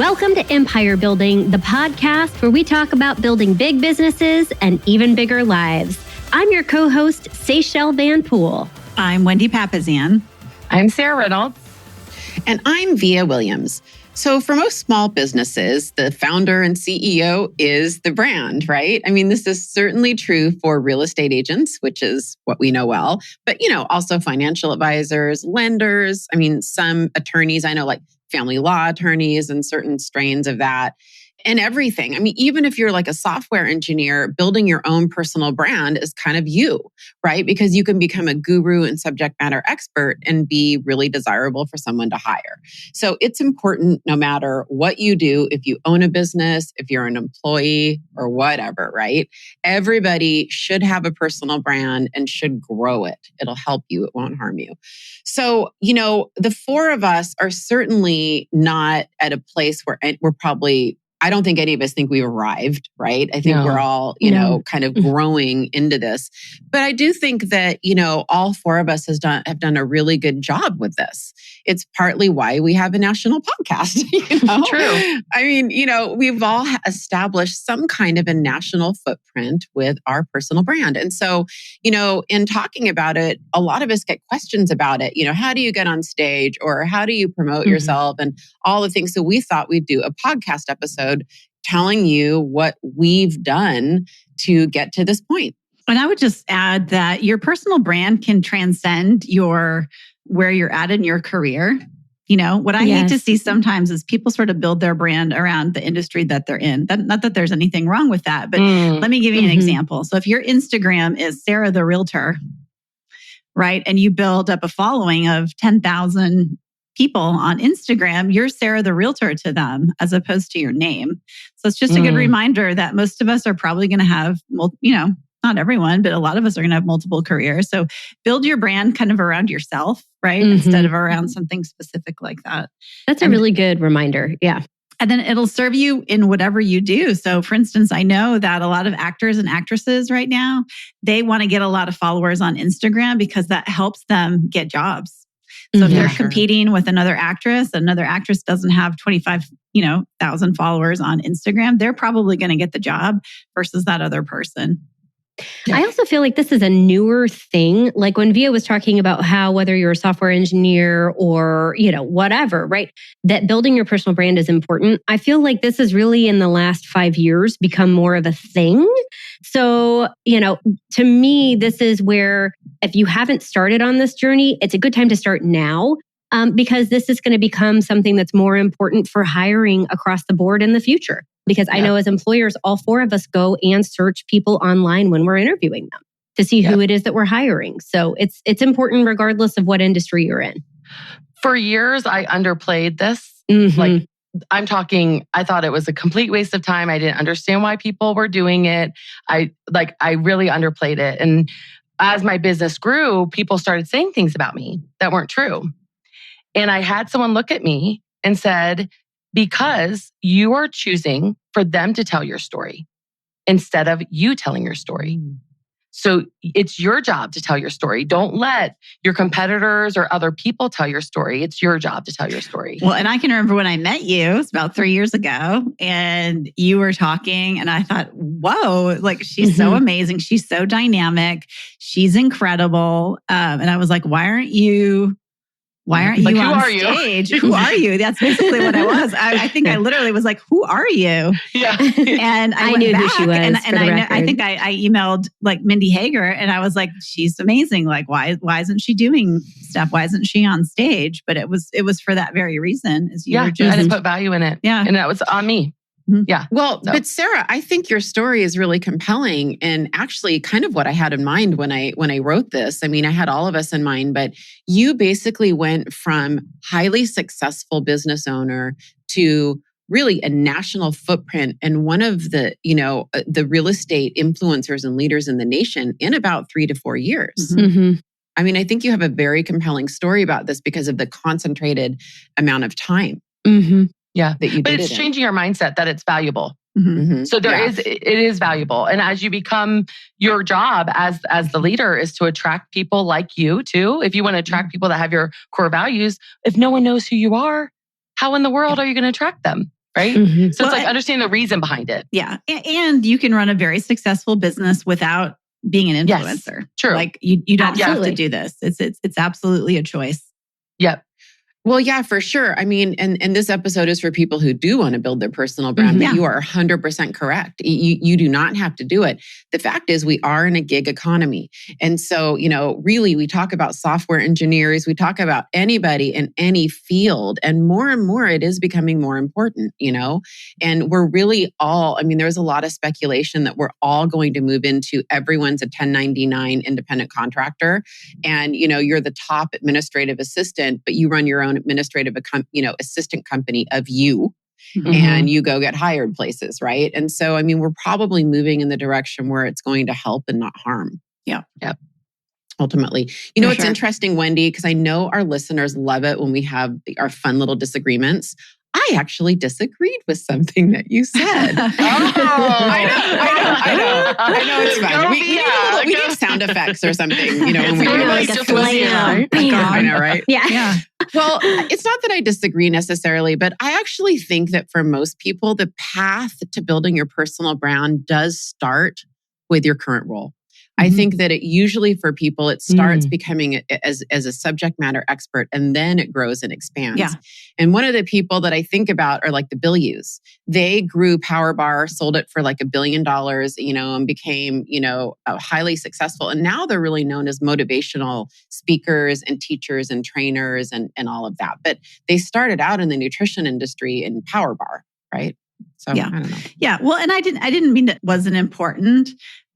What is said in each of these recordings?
Welcome to Empire Building, the podcast where we talk about building big businesses and even bigger lives. I'm your co-host, Seychelle Van Poole. I'm Wendy Papazian. I'm Sarah Reynolds. And I'm Via Williams. So for most small businesses, the founder and CEO is the brand, right? I mean, this is certainly true for real estate agents, which is what we know well, but also financial advisors, lenders. I mean, some attorneys, I know like family law attorneys and certain strains of that. And everything. I mean, even if you're like a software engineer, building your own personal brand is kind of you, right? Because you can become a guru and subject matter expert and be really desirable for someone to hire. So it's important no matter what you do, if you own a business, if you're an employee or whatever, right? Everybody should have a personal brand and should grow it. It'll help you. It won't harm you. So, the four of us are certainly not at a place where we're probably, I don't think any of us think we've arrived, right? I think we're all, kind of growing into this. But I do think that, all four of us have done a really good job with this. It's partly why we have a national podcast. True. I mean, we've all established some kind of a national footprint with our personal brand. And so, in talking about it, a lot of us get questions about it. How do you get on stage or how do you promote yourself and all the things. So we thought we'd do a podcast episode telling you what we've done to get to this point. And I would just add that your personal brand can transcend where you're at in your career. What I hate to see sometimes is people sort of build their brand around the industry that they're in. Not that there's anything wrong with that, but let me give you an example. So if your Instagram is Sarah the Realtor, right? And you build up a following of 10,000 people on Instagram, you're Sarah the Realtor to them as opposed to your name. So it's just a good reminder that most of us are probably going to have, not everyone, but a lot of us are going to have multiple careers. So build your brand kind of around yourself, right? Instead of around something specific like that. That's a really good reminder. Yeah. And then it'll serve you in whatever you do. So for instance, I know that a lot of actors and actresses right now, they want to get a lot of followers on Instagram because that helps them get jobs. So if they're competing with another actress doesn't have 25,000 followers on Instagram, they're probably going to get the job versus that other person. I also feel like this is a newer thing. Like when Via was talking about how whether you're a software engineer or, whatever, right? That building your personal brand is important. I feel like this is really in the last 5 years become more of a thing. So, to me, this is where if you haven't started on this journey, it's a good time to start now. Because this is going to become something that's more important for hiring across the board in the future. Because I know as employers, all four of us go and search people online when we're interviewing them to see who it is that we're hiring. So it's important regardless of what industry you're in. For years, I underplayed this. Like I'm talking, I thought it was a complete waste of time. I didn't understand why people were doing it. I really underplayed it. And as my business grew, people started saying things about me that weren't true. And I had someone look at me and said, because you are choosing for them to tell your story instead of you telling your story. So it's your job to tell your story. Don't let your competitors or other people tell your story. It's your job to tell your story. Well, and I can remember when I met you, it's about 3 years ago, and you were talking and I thought, whoa, like she's so amazing. She's so dynamic. She's incredible. And I was like, why aren't you on stage? Who are you? That's basically what I was. I think I literally was like, who are you? Yeah. And I knew who she was. And I think I emailed like Mindy Hager and I was like, she's amazing. Like, why isn't she doing stuff? Why isn't she on stage? But it was for that very reason. I just put value in it. Yeah. And that was on me. Yeah. Well, but Sarah, I think your story is really compelling and actually kind of what I had in mind when I wrote this. I mean, I had all of us in mind, but you basically went from highly successful business owner to really a national footprint and one of the real estate influencers and leaders in the nation in about 3 to 4 years. I mean, I think you have a very compelling story about this because of the concentrated amount of time. Yeah. That you did. But it's changing our mindset that it's valuable. So it is valuable. And as you become, your job as the leader is to attract people like you too. If you want to attract people that have your core values, if no one knows who you are, how in the world are you going to attract them? right? Mhm. So it's like understand the reason behind it. Yeah. And you can run a very successful business without being an influencer. Yes, true. Like you don't have Absolutely. to do this. It's absolutely a choice. Yep. Well, yeah, for sure. I mean, and this episode is for people who do want to build their personal brand, but you are 100% correct. You do not have to do it. The fact is we are in a gig economy. And so, really we talk about software engineers, we talk about anybody in any field, and more it is becoming more important, and we're really all, there's a lot of speculation that we're all going to move into everyone's a 1099 independent contractor. And, you're the top administrative assistant, but you run your own administrative, assistant company of you, and you go get hired places, right? And so, we're probably moving in the direction where it's going to help and not harm. Yeah. Yep. Ultimately, it's interesting, Wendy, because I know our listeners love it when we have our fun little disagreements. I actually disagreed with something that you said. I know. It's fun. We need sound effects or something, when we do like a flame. I know, right? Yeah. Well, it's not that I disagree necessarily, but I actually think that for most people, the path to building your personal brand does start with your current role. I think that it usually for people, it starts becoming as a subject matter expert, and then it grows and expands. Yeah. And one of the people that I think about are like the Billius. They grew Power Bar, sold it for like $1 billion, and became, highly successful. And now they're really known as motivational speakers and teachers and trainers and all of that. But they started out in the nutrition industry in Power Bar, right? So I don't know. Yeah. Well, and I didn't mean it wasn't important.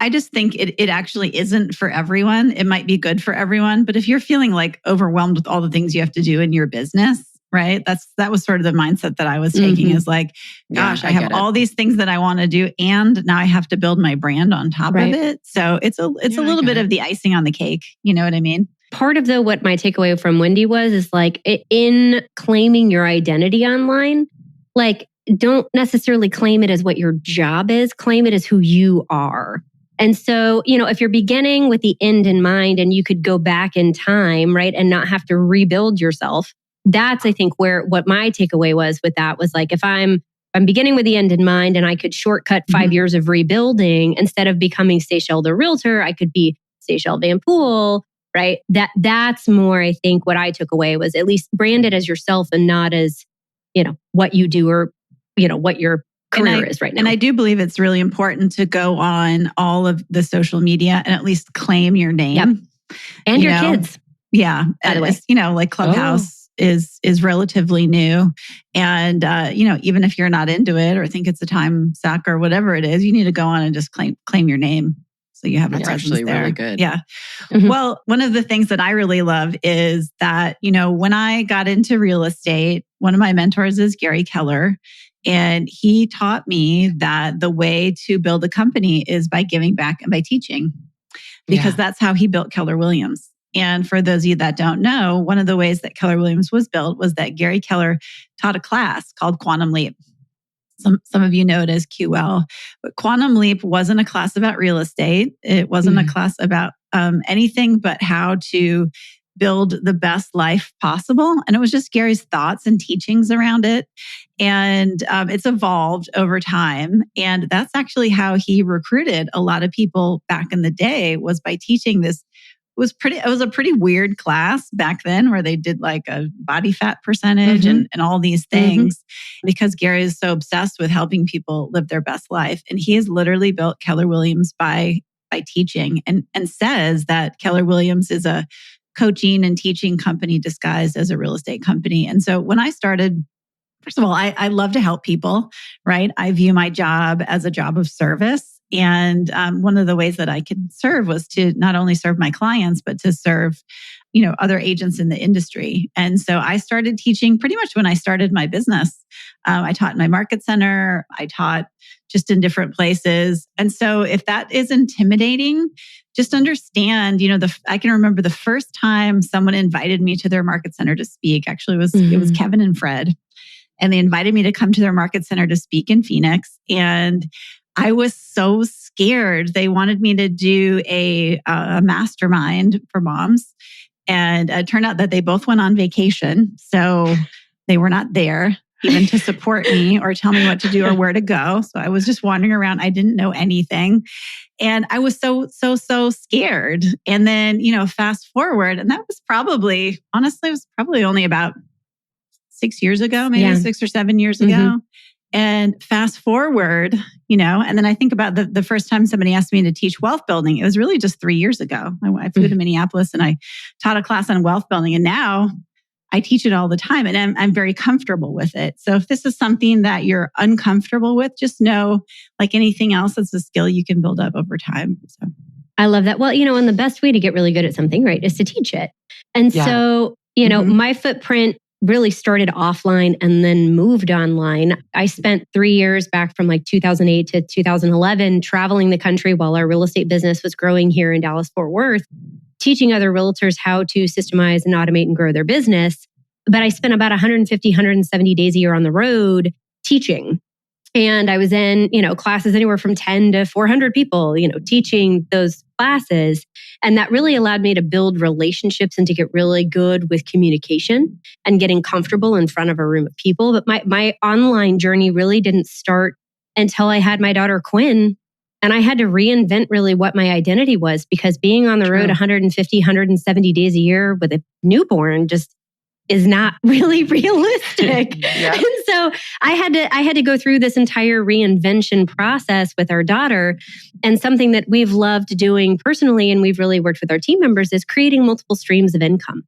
I just think it actually isn't for everyone. It might be good for everyone, but if you're feeling like overwhelmed with all the things you have to do in your business, right? That was sort of the mindset that I was taking is like, gosh, I have all these things that I want to do, and now I have to build my brand on top of it. So it's a little bit of the icing on the cake. You know what I mean? Part of what my takeaway from Wendy is like in claiming your identity online, like don't necessarily claim it as what your job is, claim it as who you are. And so, if you're beginning with the end in mind and you could go back in time, right, and not have to rebuild yourself, that's, I think, what my takeaway was with that was like, if I'm beginning with the end in mind and I could shortcut 5 years of rebuilding, instead of becoming Seychelle the realtor, I could be Seychelle Van Pool, right? That's more, I think, what I took away was at least brand it as yourself and not as, what you do or, what your career is right now. And I do believe it's really important to go on all of the social media and at least claim your name. Yep. And your kids. Yeah. By the way. Like Clubhouse is relatively new. And, even if you're not into it or think it's a time suck or whatever it is, you need to go on and just claim your name. So you have a presence actually there. really good. Yeah. Well, one of the things that I really love is that, when I got into real estate, one of my mentors is Gary Keller. And he taught me that the way to build a company is by giving back and by teaching, because that's how he built Keller Williams. And for those of you that don't know, one of the ways that Keller Williams was built was that Gary Keller taught a class called Quantum Leap. Some of you know it as QL, but Quantum Leap wasn't a class about real estate. It wasn't a class about anything but how to build the best life possible. And it was just Gary's thoughts and teachings around it. And it's evolved over time. And that's actually how he recruited a lot of people back in the day, was by teaching this. It was a pretty weird class back then, where they did like a body fat percentage and all these things, because Gary is so obsessed with helping people live their best life. And he has literally built Keller Williams by teaching, and says that Keller Williams is a coaching and teaching company disguised as a real estate company. And so when I started, first of all, I love to help people, right? I view my job as a job of service. And one of the ways that I could serve was to not only serve my clients, but to serve, other agents in the industry. And so I started teaching pretty much when I started my business. I taught in my market center. I taught just in different places. And so if that is intimidating, just understand, I can remember the first time someone invited me to their market center to speak. Actually, it was Kevin and Fred. And they invited me to come to their market center to speak in Phoenix. And I was so scared. They wanted me to do a mastermind for moms. And it turned out that they both went on vacation. So they were not there. even to support me or tell me what to do or where to go. So I was just wandering around. I didn't know anything. And I was so scared. And then, fast forward, and that was probably, honestly, it was probably only about 6 years ago, maybe 6 or 7 years ago. And fast forward, and then I think about the first time somebody asked me to teach wealth building. It was really just 3 years ago. I flew to Minneapolis and I taught a class on wealth building. And now I teach it all the time and I'm very comfortable with it. So if this is something that you're uncomfortable with, just know, like anything else, it's a skill you can build up over time. So I love that. Well, and the best way to get really good at something, right, is to teach it. And so, my footprint really started offline and then moved online. I spent 3 years back from like 2008 to 2011 traveling the country while our real estate business was growing here in Dallas-Fort Worth, teaching other realtors how to systemize and automate and grow their business. But I spent about 150, 170 days a year on the road teaching. And I was in, classes anywhere from 10 to 400 people, teaching those classes. And that really allowed me to build relationships and to get really good with communication and getting comfortable in front of a room of people. But my online journey really didn't start until I had my daughter Quinn. And I had to reinvent really what my identity was, because being on the road 150, 170 days a year with a newborn just is not really realistic. And so I had to go through this entire reinvention process with our daughter. And something that we've loved doing personally, and we've really worked with our team members, is creating multiple streams of income,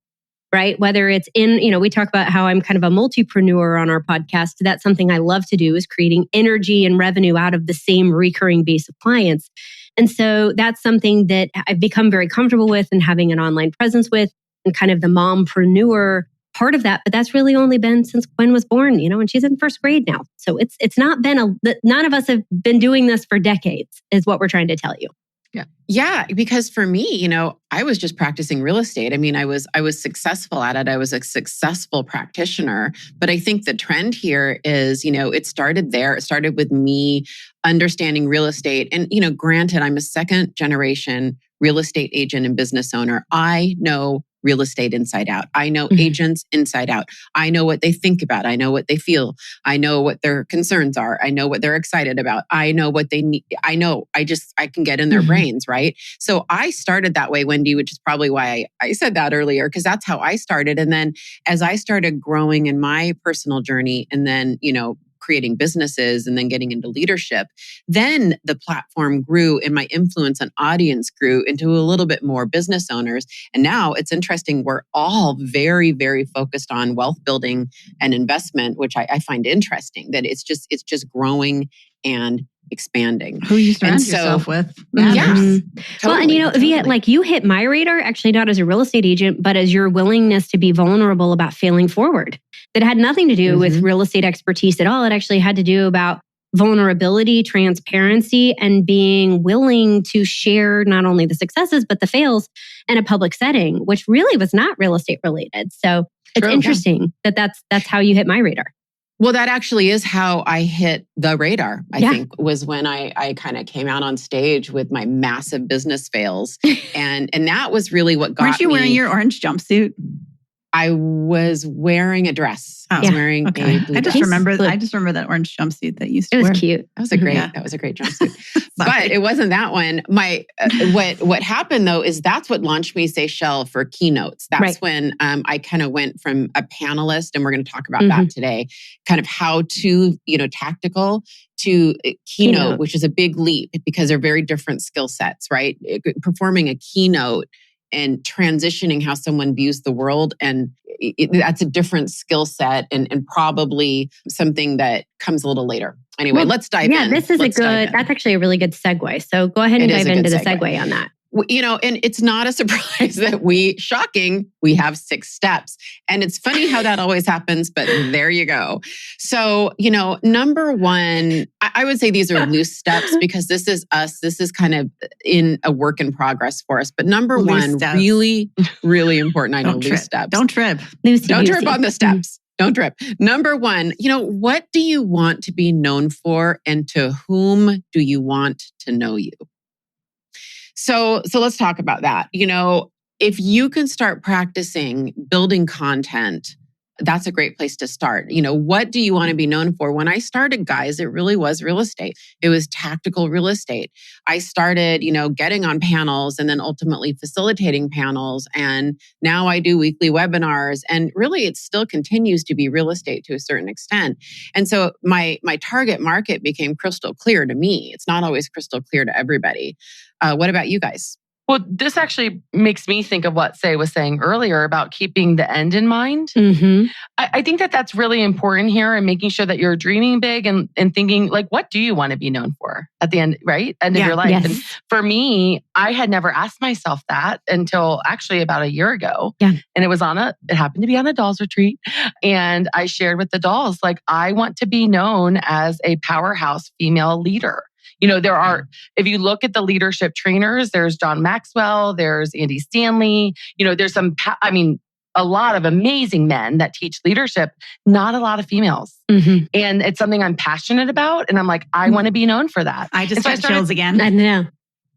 right? Whether it's in, we talk about how I'm kind of a multipreneur on our podcast. That's something I love to do, is creating energy and revenue out of the same recurring base of clients. And so that's something that I've become very comfortable with and having an online presence with, and kind of the mompreneur part of that. But that's really only been since Quinn was born, and she's in first grade now. So it's not been none of us have been doing this for decades, is what we're trying to tell you. Yeah, because for me, I was just practicing real estate. I mean, I was successful at it. I was a successful practitioner. But I think the trend here is, it started there. It started with me understanding real estate. And, granted, I'm a second generation real estate agent and business owner. I know real estate inside out. I know agents inside out. I know what they think about. I know what they feel. I know what their concerns are. I know what they're excited about. I know what they need. I can get in their brains, right? So I started that way, Wendy, which is probably why I said that earlier, because that's how I started. And then as I started growing in my personal journey, and then, creating businesses and then getting into leadership, then the platform grew and my influence and audience grew into a little bit more business owners. And now it's interesting. We're all very, very focused on wealth building and investment, which I find interesting, that it's just growing and expanding. Who you surround yourself with matters. Yeah. Totally, Well, and Via, like you hit my radar, actually not as a real estate agent, but as your willingness to be vulnerable about failing forward. That had nothing to do with real estate expertise at all. It actually had to do about vulnerability, transparency, and being willing to share not only the successes, but the fails in a public setting, which really was not real estate related. So it's interesting that's how you hit my radar. Well, that actually is how I hit the radar, I think, was when I kind of came out on stage with my massive business fails. And that was really what got me. Weren't you wearing your orange jumpsuit? I was wearing a dress. I was wearing a blue I just dress. remember that orange jumpsuit that you used to wear. It was cute. That was a great jumpsuit. But it wasn't that one. My what happened though is that's what launched me, Seychelles, for keynotes. That's when I kind of went from a panelist, and we're going to talk about that today, kind of how to, tactical, to keynote, which is a big leap because they're very different skill sets, right? Performing a keynote and transitioning how someone views the world. And that's a different skill set and probably something that comes a little later. Anyway, let's dive in. Yeah, this is that's actually a really good segue. So go ahead and dive into the segue on that. And it's not a surprise that we have 6 steps. And it's funny how that always happens, but there you go. So, number one, I would say these are loose steps because this is us. This is kind of in a work in progress for us. But number one, really, really important. I know, loose steps. Don't trip. Don't trip on the steps. Don't trip. Number one, what do you want to be known for, and to whom do you want to know you? So let's talk about that. If you can start practicing building content that's a great place to start. What do you want to be known for? When I started, guys, it really was real estate. It was tactical real estate. I started, getting on panels and then ultimately facilitating panels. And now I do weekly webinars. And really, it still continues to be real estate to a certain extent. And so my target market became crystal clear to me. It's not always crystal clear to everybody. What about you guys? Well, this actually makes me think of what Say was saying earlier about keeping the end in mind. Mm-hmm. I think that that's really important here, and making sure that you're dreaming big and thinking, like, what do you want to be known for at the end, right? End of your life. Yes. And for me, I had never asked myself that until actually about a year ago. Yeah. And it happened to be on a dolls retreat. And I shared with the dolls, like, I want to be known as a powerhouse female leader. There are, if you look at the leadership trainers, there's John Maxwell, there's Andy Stanley, there's a lot of amazing men that teach leadership, not a lot of females. Mm-hmm. And it's something I'm passionate about. And I'm like, I want to be known for that. I just got chills again. I know.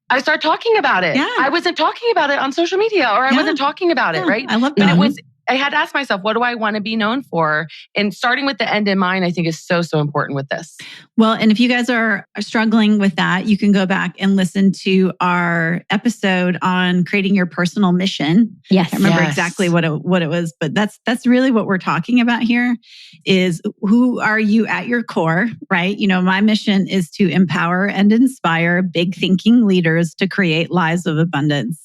I started talking about it. Yeah. I wasn't talking about it on social media, or I wasn't talking about it, right? I love that. But I had to ask myself, what do I want to be known for? And starting with the end in mind, I think is so, so important with this. Well, and if you guys are struggling with that, you can go back and listen to our episode on creating your personal mission. Yes. I remember exactly what it was, but that's really what we're talking about here is who are you at your core, right? My mission is to empower and inspire big thinking leaders to create lives of abundance.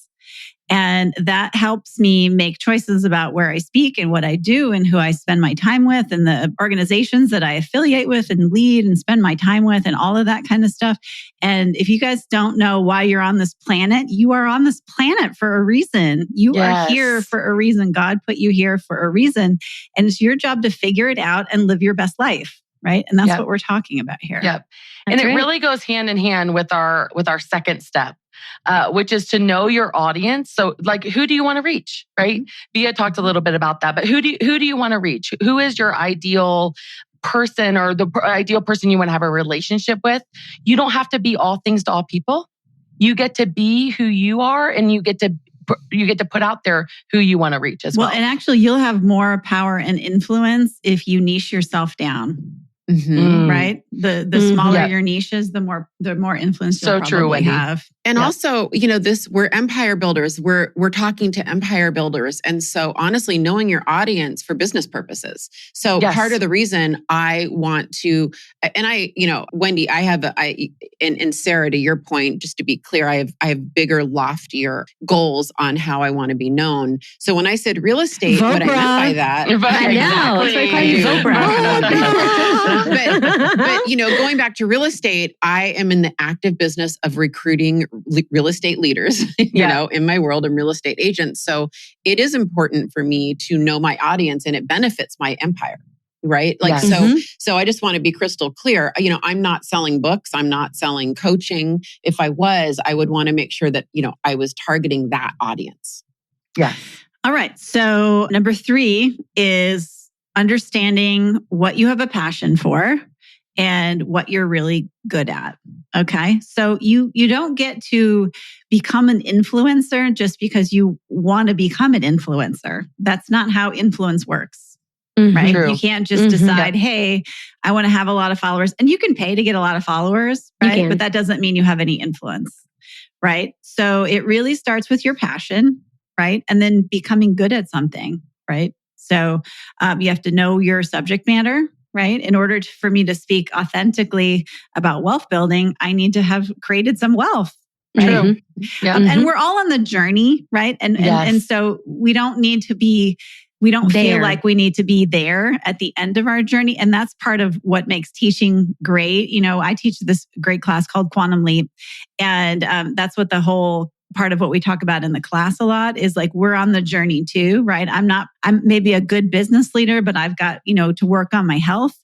And that helps me make choices about where I speak and what I do and who I spend my time with and the organizations that I affiliate with and lead and spend my time with and all of that kind of stuff. And if you guys don't know why you're on this planet, you are on this planet for a reason. You are here for a reason. God put you here for a reason. And it's your job to figure it out and live your best life. Right. And that's what we're talking about here. Yep. And it really goes hand in hand with our second step. Which is to know your audience. So, like, who do you want to reach, right? Via talked a little bit about that, but who do you want to reach? Who is your ideal person, or the ideal person you want to have a relationship with? You don't have to be all things to all people. You get to be who you are, and you get to put out there who you want to reach as well. Well, and actually, you'll have more power and influence if you niche yourself down. Mm-hmm. Right? The smaller your niche is, the more influence you'll probably have. And also, we're empire builders. We're talking to empire builders. And so honestly, knowing your audience for business purposes. So part of the reason I want to, and Wendy, and Sarah, to your point, just to be clear, I have bigger, loftier goals on how I want to be known. So when I said real estate, what I meant by that, I know. That's why I call you Vobra. But going back to real estate, I am in the active business of recruiting real estate leaders, in my world, and real estate agents. So it is important for me to know my audience, and it benefits my empire. Right? So I just want to be crystal clear. I'm not selling books. I'm not selling coaching. If I was, I would want to make sure that, I was targeting that audience. Yeah. All right. So number 3 is understanding what you have a passion for and what you're really good at. Okay. So you don't get to become an influencer just because you want to become an influencer. That's not how influence works. Right? True. You can't just decide, hey, I want to have a lot of followers. And you can pay to get a lot of followers, right? But that doesn't mean you have any influence, right? So it really starts with your passion, right? And then becoming good at something, right? So you have to know your subject matter, right? In order for me to speak authentically about wealth building, I need to have created some wealth. Right? True. Yeah. And we're all on the journey, right? And so we don't feel like we need to be there at the end of our journey. And that's part of what makes teaching great. I teach this great class called Quantum Leap. And that's what the whole part of what we talk about in the class a lot is, like, we're on the journey too, right? I'm maybe a good business leader, but I've got, to work on my health,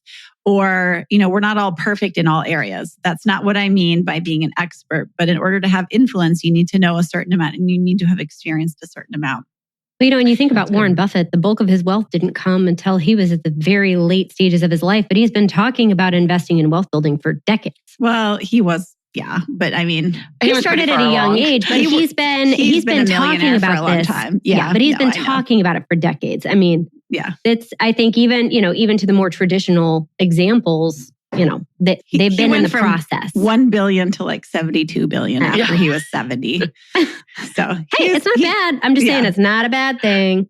or, we're not all perfect in all areas. That's not what I mean by being an expert. But in order to have influence, you need to know a certain amount, and you need to have experienced a certain amount. Well, when you think about Warren Buffett, the bulk of his wealth didn't come until he was at the very late stages of his life, but he's been talking about investing in wealth building for decades. Well, he was Yeah, but I mean, he started at a young age, but he's been talking about for a long this. time. But he's been talking about it for decades. I mean, it's, I think even to the more traditional examles, they've been in the process. 1 billion to like 72 billion after he was 70. So hey, it's not bad. I'm just saying it's not a bad thing.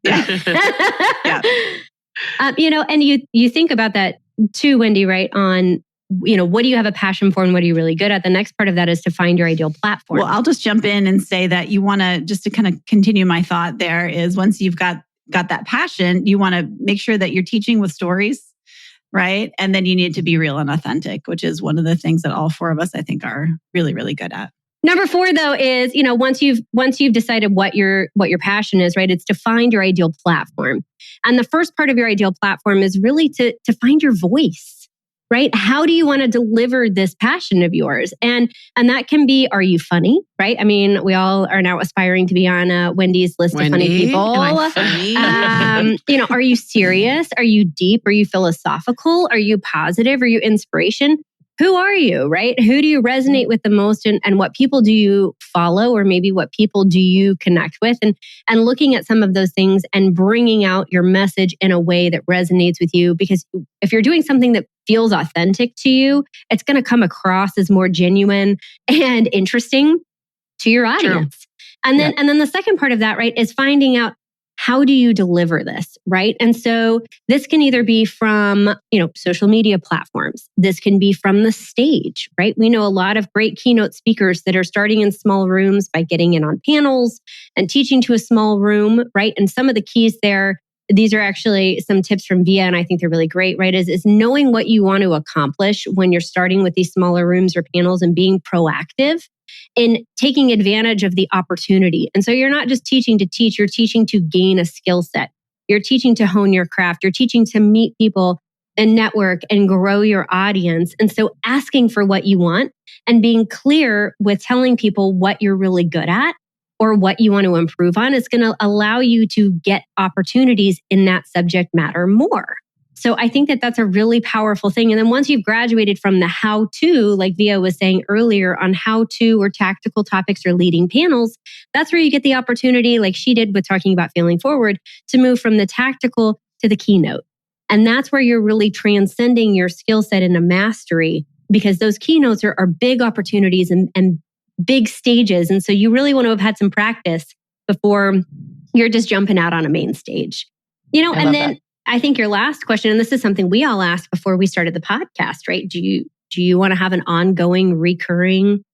And you think about that too, Wendy, right? On, what do you have a passion for and what are you really good at? The next part of that is to find your ideal platform. Well, I'll just jump in and say that you want to, just to kind of continue my thought there, is once you've got that passion, you want to make sure that you're teaching with stories, right? And then you need to be real and authentic, which is one of the things that all four of us, I think, are really, really good at. Number 4, though, is, once you've decided what your passion is, right? It's to find your ideal platform. And the first part of your ideal platform is really to find your voice, right? How do you want to deliver this passion of yours? And that can be, are you funny, right? I mean, we all are now aspiring to be on Wendy's list of funny people. Am I funny? Are you serious? Are you deep? Are you philosophical? Are you positive? Are you inspiration? Who are you, right? Who do you resonate with the most, and what people do you follow, or maybe what people do you connect with? And looking at some of those things and bringing out your message in a way that resonates with you. Because if you're doing something that feels authentic to you, it's going to come across as more genuine and interesting to your audience. True. And then the second part of that, right, is finding out, how do you deliver this, right? And so this can either be from, social media platforms. This can be from the stage, right? We know a lot of great keynote speakers that are starting in small rooms by getting in on panels and teaching to a small room, right? And some of the keys there, these are actually some tips from Via, and I think they're really great, right? Is knowing what you want to accomplish when you're starting with these smaller rooms or panels and being proactive in taking advantage of the opportunity. And so you're not just teaching to teach, you're teaching to gain a skill set. You're teaching to hone your craft. You're teaching to meet people and network and grow your audience. And so asking for what you want and being clear with telling people what you're really good at or what you want to improve on is going to allow you to get opportunities in that subject matter more. So I think that that's a really powerful thing. And then once you've graduated from the how-to, like Via was saying earlier, on how-to or tactical topics or leading panels, that's where you get the opportunity, like she did with talking about failing forward, to move from the tactical to the keynote. And that's where you're really transcending your skill set into mastery, because those keynotes are big opportunities and big stages. And so you really want to have had some practice before you're just jumping out on a main stage. And then that. I think your last question, and this is something we all asked before we started the podcast, right? Do you want to have an ongoing, recurring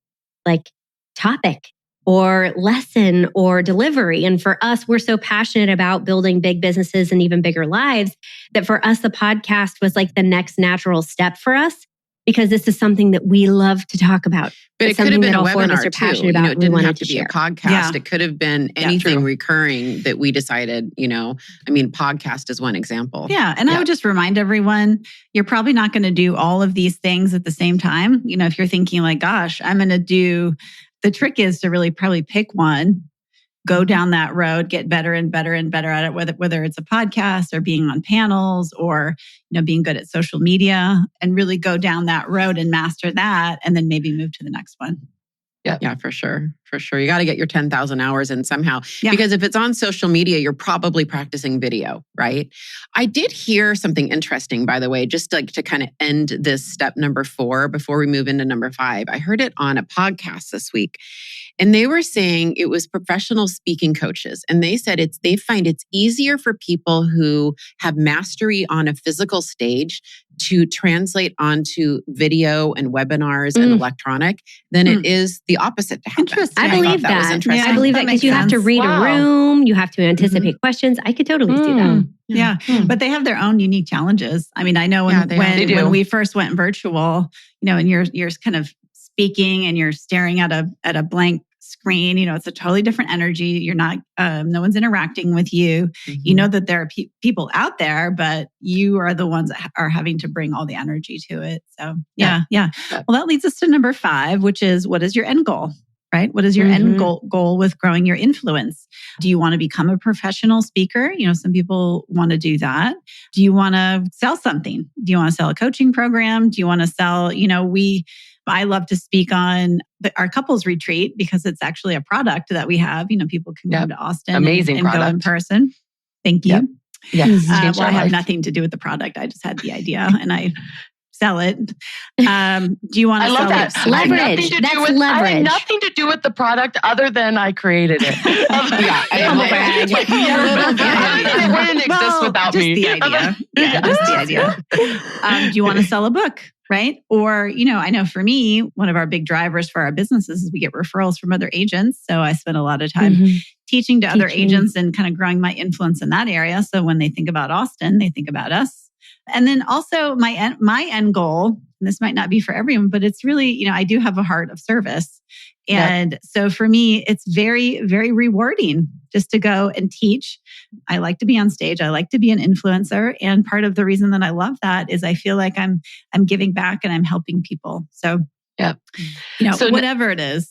topic or lesson or delivery? And for us, we're so passionate about building big businesses and even bigger lives that for us, the podcast was like the next natural step for us, because this is something that we love to talk about. But it could have been a webinar too. It didn't have to be a podcast. Yeah. It could have been anything recurring that we decided, podcast is one example. Yeah. And I would just remind everyone, you're probably not going to do all of these things at the same time. If you're thinking like, gosh, I'm going to do, the trick is to really probably pick one, go down that road, get better and better and better at it, whether it's a podcast or being on panels or, being good at social media, and really go down that road and master that, and then maybe move to the next one. Yeah, for sure. For sure. You got to get your 10,000 hours in somehow. Yeah. Because if it's on social media, you're probably practicing video, right? I did hear something interesting, by the way, just to kind of end this step number 4 before we move into number 5. I heard it on a podcast this week. And they were saying it was professional speaking coaches. And they said they find it's easier for people who have mastery on a physical stage to translate onto video and webinars and electronic than it is the opposite to happen. Interesting. I believe that. Was interesting. I believe that because you have to read a room, you have to anticipate questions. I could totally see that. Yeah. But they have their own unique challenges. I mean, I know when we first went virtual, and you're kind of speaking and you're staring at a blank screen, it's a totally different energy. You're not, no one's interacting with you. You know that there are people out there, but you are the ones that are having to bring all the energy to it. So yeah. Well, that leads us to number 5, which is, what is your end goal? Right? What is your end goal with growing your influence? Do you want to become a professional speaker? Some people want to do that. Do you want to sell something? Do you want to sell a coaching program? Do you want to sell, I love to speak on our couples retreat because it's actually a product that we have. People can come to Austin and go in person. Thank you. Yep. Yes. Well, I have nothing to do with the product. I just had the idea and I sell it. Do you want to sell that. it? Leverage. That's leverage. I have nothing to do with the product other than I created it. It wouldn't exist without me. Just the idea. Just the idea. Do you want to sell a book? Right? Or, I know for me, one of our big drivers for our businesses is we get referrals from other agents. So I spend a lot of time teaching to other agents and kind of growing my influence in that area. So when they think about Austin, they think about us. And then also my end goal, and this might not be for everyone, but it's really, I do have a heart of service. And so for me, it's very, very rewarding just to go and teach. I like to be on stage. I like to be an influencer. And part of the reason that I love that is I feel like I'm giving back and I'm helping people. So, whatever it is.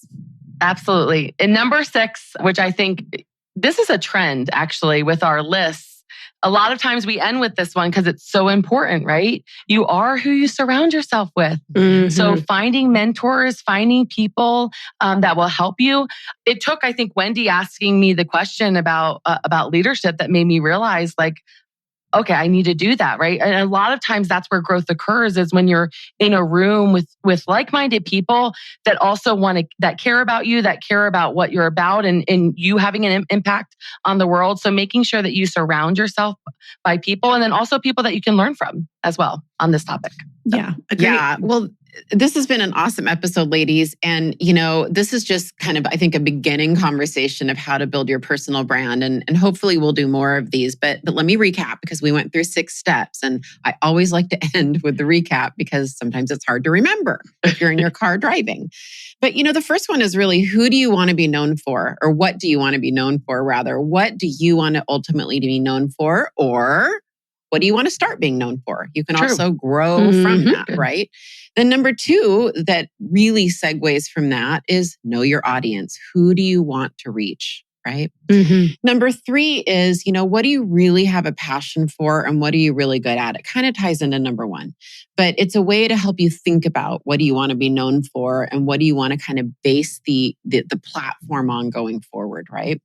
Absolutely. And number 6, which I think this is a trend actually with our lists. A lot of times we end with this one because it's so important, right? You are who you surround yourself with. So finding mentors, finding people that will help you. It took, I think, Wendy asking me the question about leadership that made me realize, okay, I need to do that, right? And a lot of times that's where growth occurs is when you're in a room with like-minded people that also that care about you, that care about what you're about and you having an impact on the world. So making sure that you surround yourself by people and then also people that you can learn from as well on this topic. Yeah. Agreed. Yeah. Well, this has been an awesome episode, ladies. And, this is just kind of, I think, a beginning conversation of how to build your personal brand. And hopefully we'll do more of these. But let me recap because we went through 6 steps. And I always like to end with the recap because sometimes it's hard to remember if you're in your car driving. But, the first one is really, who do you want to be known for? Or what do you want to be known for, rather? What do you want to ultimately be known for? Or what do you want to start being known for? You can also grow from that, right? Then number 2 that really segues from that is know your audience. Who do you want to reach, right? Number 3 is, what do you really have a passion for and what are you really good at? It kind of ties into number 1, but it's a way to help you think about what do you want to be known for and what do you want to kind of base the platform on going forward, right?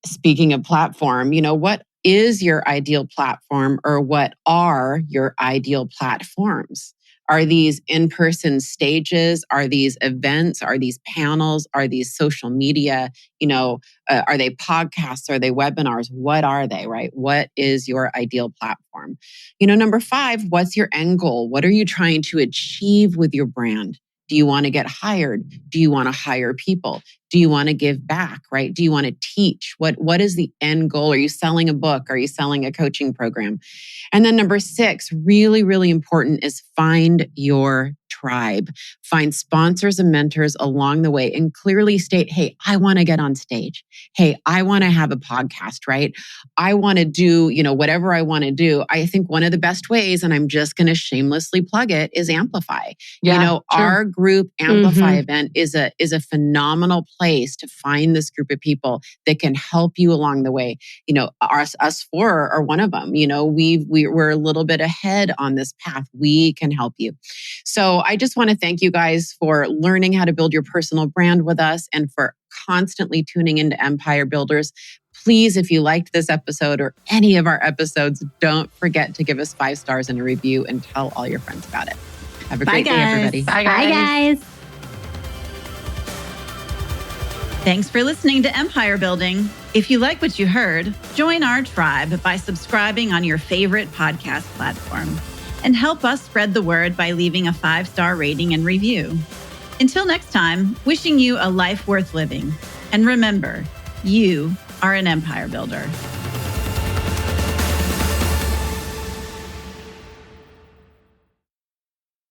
Speaking of platform, what is your ideal platform or what are your ideal platforms? Are these in-person stages? Are these events? Are these panels? Are these social media? Are they podcasts? Are they webinars? What are they, right? What is your ideal platform? Number 5, what's your end goal? What are you trying to achieve with your brand? Do you want to get hired? Do you want to hire people? Do you want to give back, right? Do you want to teach? What is the end goal? Are you selling a book? Are you selling a coaching program? And then number 6, really, really important is find your tribe. Find sponsors and mentors along the way and clearly state, hey, I want to get on stage. Hey, I want to have a podcast, right? I want to do, whatever I want to do. I think one of the best ways, and I'm just going to shamelessly plug it, is Amplify. Our group Amplify event is a phenomenal place to find this group of people that can help you along the way. Us 4 are one of them. We're a little bit ahead on this path. We can help you. So I just want to thank you guys for learning how to build your personal brand with us and for constantly tuning into Empire Builders. Please, if you liked this episode or any of our episodes, don't forget to give us 5 stars and a review and tell all your friends about it. Have a great day, everybody. Bye, guys. Thanks for listening to Empire Building. If you like what you heard, join our tribe by subscribing on your favorite podcast platform and help us spread the word by leaving a 5-star rating and review. Until next time, wishing you a life worth living. And remember, you are an empire builder.